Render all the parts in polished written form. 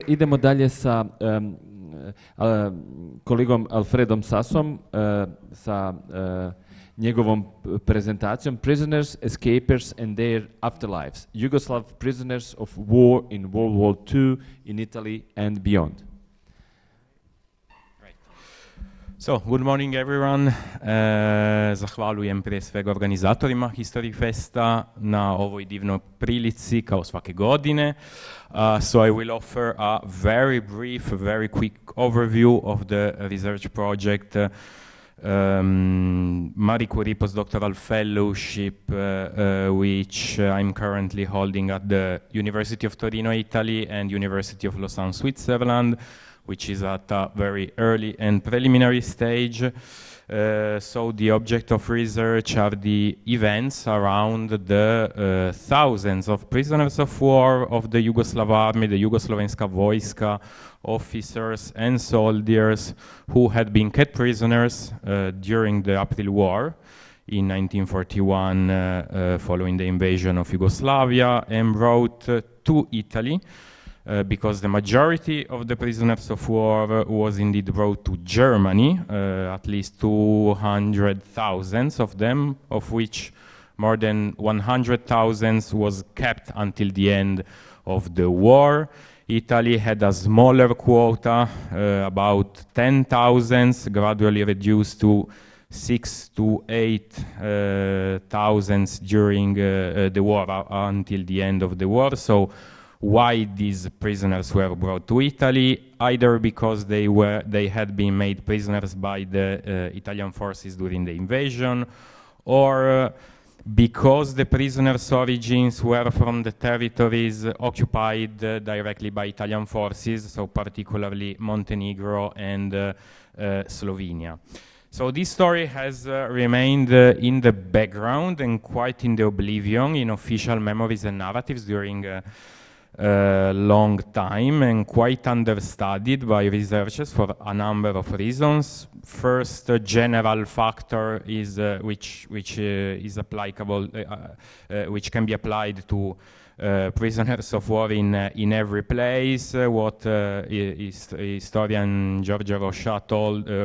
Idemo dalje sa kolegom Alfredom Sassom, sa njegovom prezentacijom Prisoners, Escapers and Their Afterlives, Yugoslav Prisoners of War in World War II in Italy and Beyond. So, good morning everyone. Zahvaljujem prije svega organizatorima History Festa na ovoj divnoj prilici kao svake godine. So I will offer a very brief, very quick overview of the research project Marie Curie postdoctoral fellowship which I'm currently holding at the University of Torino, Italy and University of Lausanne, Switzerland, which is at a very early and preliminary stage. So the object of research are the events around the thousands of prisoners of war of the Yugoslav army, the Jugoslovenska vojska, officers and soldiers who had been kept prisoners during the April War in 1941 following the invasion of Yugoslavia and brought to Italy. Because the majority of the prisoners of war was indeed brought to Germany, at least 200,000 of them, of which more than 100,000 was kept until the end of the war. Italy had a smaller quota, about 10,000, gradually reduced to 6,000 to 8,000 during the war until the end of the war. So why these prisoners were brought to Italy? Either because they had been made prisoners by the Italian forces during the invasion, or because the prisoners' origins were from the territories occupied directly by Italian forces, so particularly Montenegro and Slovenia. So this story has remained in the background and quite in the oblivion in official memories and narratives during long time and quite understudied by researchers for a number of reasons. First, a general factor is which is applicable, which can be applied to prisoners of war in every place. What historian Giorgio Rocha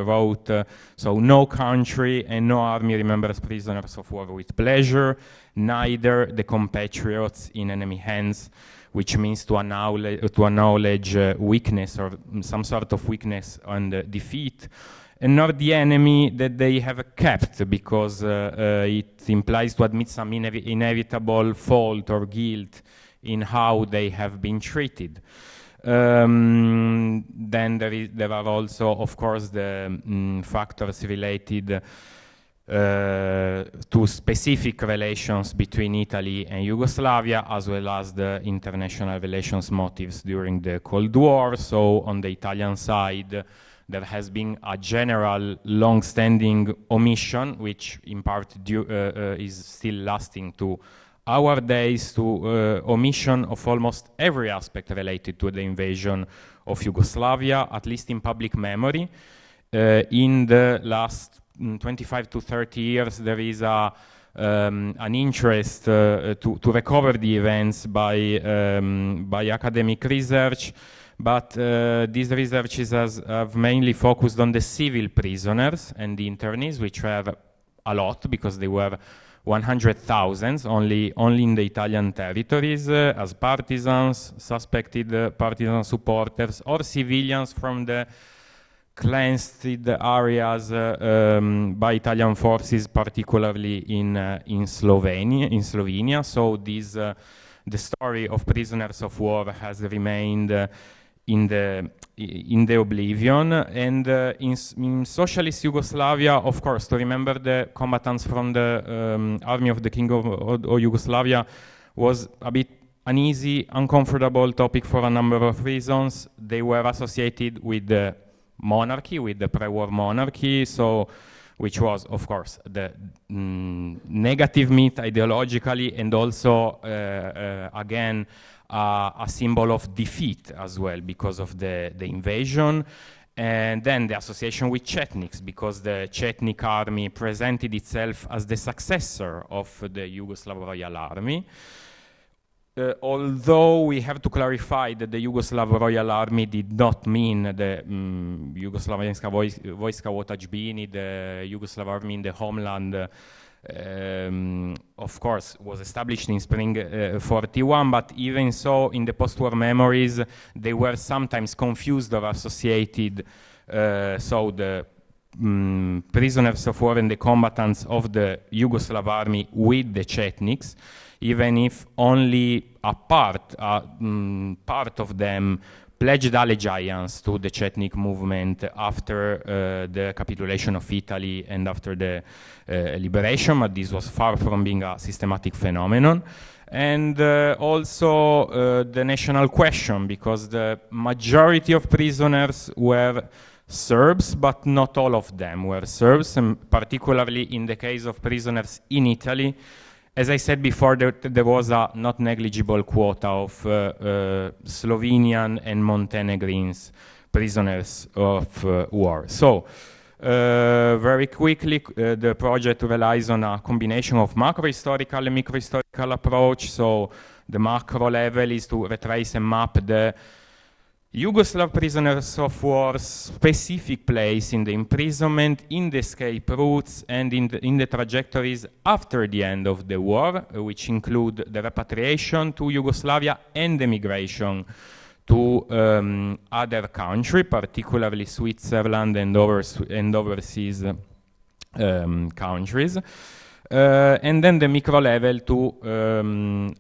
wrote, so no country and no army remembers prisoners of war with pleasure, neither the compatriots in enemy hands, which means to acknowledge weakness or some sort of weakness and defeat, and not the enemy that they have kept, because it implies to admit some inevitable fault or guilt in how they have been treated. Then there are also, of course, the factors related to specific relations between Italy and Yugoslavia, as well as the international relations motives during the Cold War. So on the Italian side, there has been a general long-standing omission, which in part is still lasting to our days, to omission of almost every aspect related to the invasion of Yugoslavia, at least in public memory. In the last 25 to 30 years, there is an interest to recover the events by academic research, but these researches have mainly focused on the civil prisoners and the internees, which were a lot because they were 100,000 only in the Italian territories as partisans, suspected partisan supporters, or civilians from the cleansed areas by Italian forces, particularly in Slovenia. So the story of prisoners of war has remained in the oblivion. And in socialist Yugoslavia, of course, to remember the combatants from the army of the King of Yugoslavia was a bit uneasy, uncomfortable topic for a number of reasons. They were associated with the monarchy, with the pre-war monarchy, so which was, of course, the negative myth ideologically, and also, again, a symbol of defeat as well because of the invasion. And then the association with Chetniks, because the Chetnik army presented itself as the successor of the Yugoslav Royal Army. although we have to clarify that the Yugoslav Royal Army did not mean the Jugoslavenska Vojska Otadžbini, the Yugoslav Army in the homeland, of course, was established in spring 41, but even so, in the post-war memories, they were sometimes confused or associated, so the prisoners of war and the combatants of the Yugoslav army with the Chetniks, even if only a part of them pledged allegiance to the Chetnik movement after the capitulation of Italy and after the liberation, but this was far from being a systematic phenomenon. And also the national question, because the majority of prisoners were Serbs, but not all of them were Serbs, and particularly in the case of prisoners in Italy, as I said before, there was a not negligible quota of Slovenian and Montenegrins prisoners of war. So, very quickly, the project relies on a combination of macro-historical and micro-historical approach. So, the macro level is to retrace and map the Yugoslav prisoners of war's specific place in the imprisonment, in the escape routes, and in the trajectories after the end of the war, which include the repatriation to Yugoslavia and the migration to other countries, particularly Switzerland and overseas countries. And then the micro level to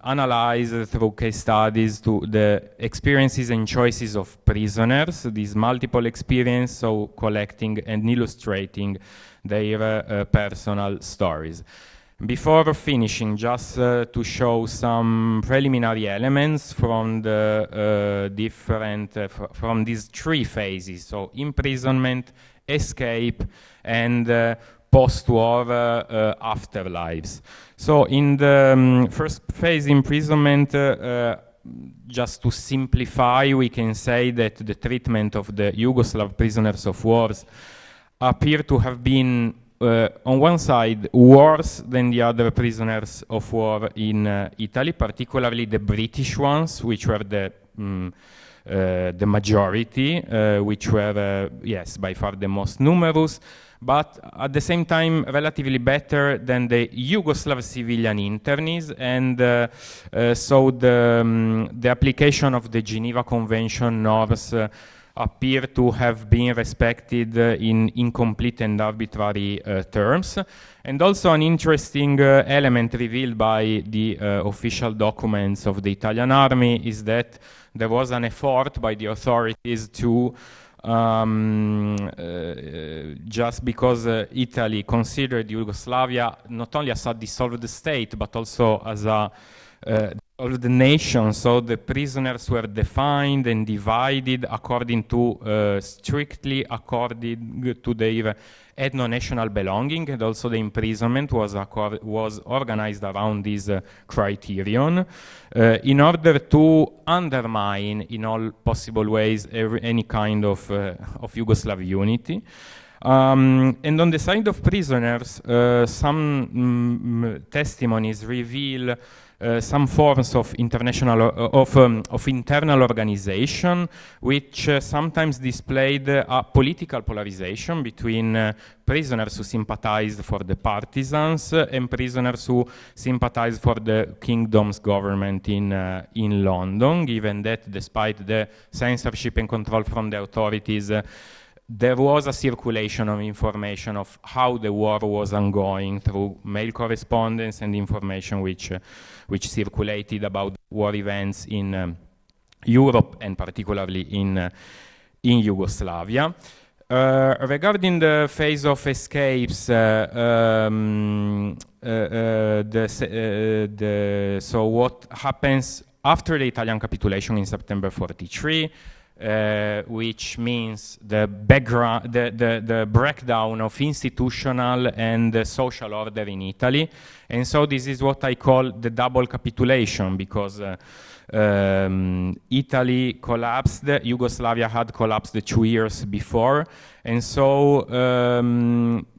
analyze through case studies to the experiences and choices of prisoners, these multiple experiences, so collecting and illustrating their personal stories. Before finishing, just to show some preliminary elements from the from these three phases, so imprisonment, escape, and post-war afterlives. So in the first phase, imprisonment, just to simplify, we can say that the treatment of the Yugoslav prisoners of wars appear to have been, on one side, worse than the other prisoners of war in Italy, particularly the British ones, which were the majority, which were, yes, by far the most numerous, but at the same time relatively better than the Yugoslav civilian internees, and so the application of the Geneva Convention norms appear to have been respected in incomplete and arbitrary terms. And also an interesting element revealed by the official documents of the Italian army is that there was an effort by the authorities to just because Italy considered Yugoslavia not only as a dissolved state, but also as a dissolved nation. So the prisoners were defined and divided according to, strictly according to their ethno-national belonging, and also the imprisonment was organized around this criterion in order to undermine in all possible ways any kind of Yugoslav unity. And on the side of prisoners, some testimonies reveal some forms of internal organization, which sometimes displayed a political polarization between prisoners who sympathized for the partisans and prisoners who sympathized for the kingdom's government in London, given that despite the censorship and control from the authorities, there was a circulation of information of how the war was ongoing through mail correspondence and information which circulated about war events in Europe and particularly in Yugoslavia. Regarding the phase of escapes, so what happens after the Italian capitulation in September 43? which means the background, the breakdown of institutional and social order in Italy. And so this is what I call the double capitulation, because Italy collapsed, Yugoslavia had collapsed 2 years before, and so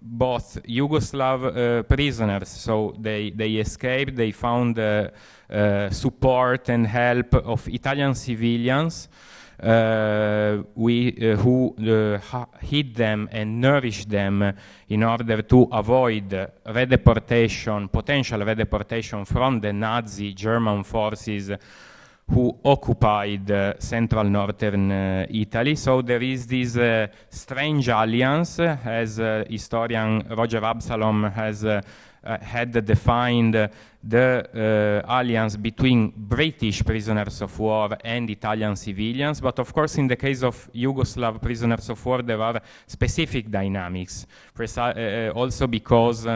both Yugoslav prisoners, so they escaped, they found support and help of Italian civilians who hid them and nourished them in order to avoid redeportation, potential redeportation from the Nazi German forces who occupied central northern Italy. So there is this strange alliance, as historian Roger Absalom has had defined the alliance between British prisoners of war and Italian civilians. But of course, in the case of Yugoslav prisoners of war, there are specific dynamics, also because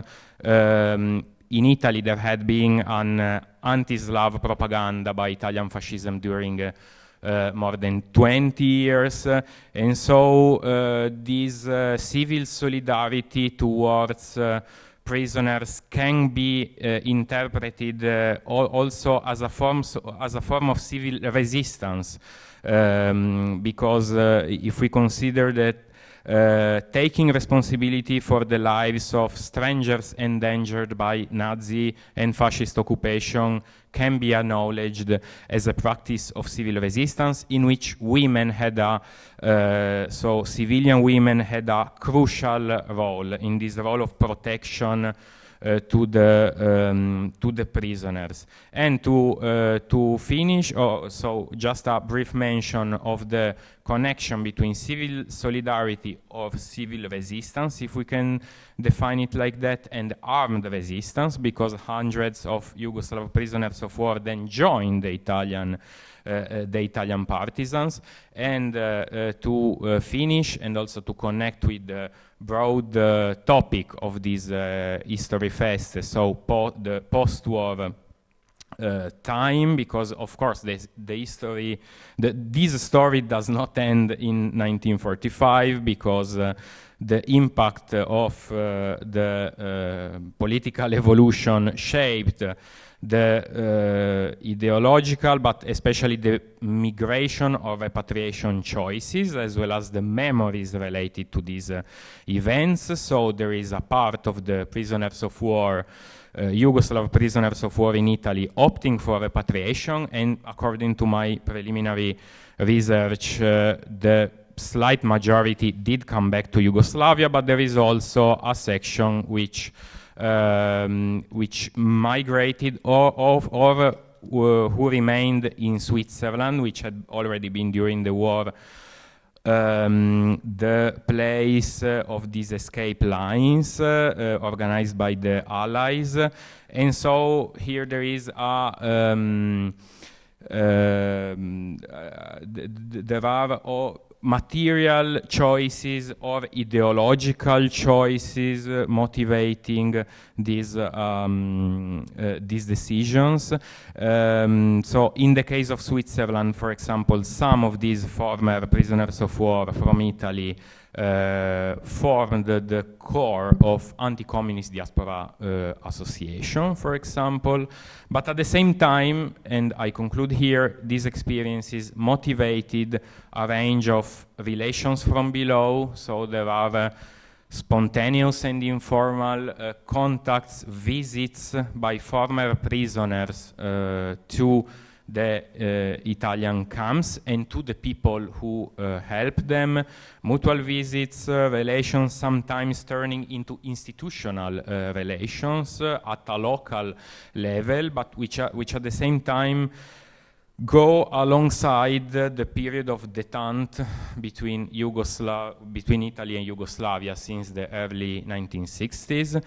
in Italy there had been an anti-Slav propaganda by Italian fascism during more than 20 years. And so this civil solidarity towards prisoners can be interpreted also as a form of civil resistance, because if we consider that taking responsibility for the lives of strangers endangered by Nazi and fascist occupation can be acknowledged as a practice of civil resistance in which women had so civilian women had a crucial role in this role of protection to the prisoners. And to finish, so just a brief mention of the connection between civil solidarity or civil resistance, if we can define it like that, and armed resistance, because hundreds of Yugoslav prisoners of war then joined the Italian partisans. And to finish and also to connect with the broad topic of this History Fest, so the post-war time, because of course this story does not end in 1945, because the impact of the political evolution shaped the ideological, but especially the migration or repatriation choices, as well as the memories related to these events. So there is a part of the prisoners of war, Yugoslav prisoners of war in Italy, opting for repatriation, and according to my preliminary research, the slight majority did come back to Yugoslavia, but there is also a section which migrated or who remained in Switzerland, which had already been during the war the place of these escape lines organized by the Allies. And so here there is there are material choices or ideological choices motivating these decisions. So in the case of Switzerland, for example, some of these former prisoners of war from Italy formed the core of anti-communist diaspora association, for example. But at the same time, and I conclude here, these experiences motivated a range of relations from below. So there are spontaneous and informal contacts, visits by former prisoners to the Italian camps and to the people who helped them, mutual visits, relations sometimes turning into institutional relations at a local level, but which at the same time go alongside the period of detente between Italy and Yugoslavia since the early 1960s.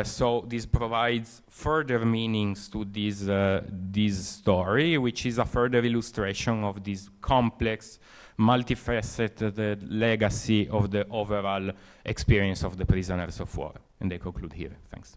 So this provides further meanings to this story, which is a further illustration of this complex, multifaceted legacy of the overall experience of the prisoners of war. And I conclude here. Thanks.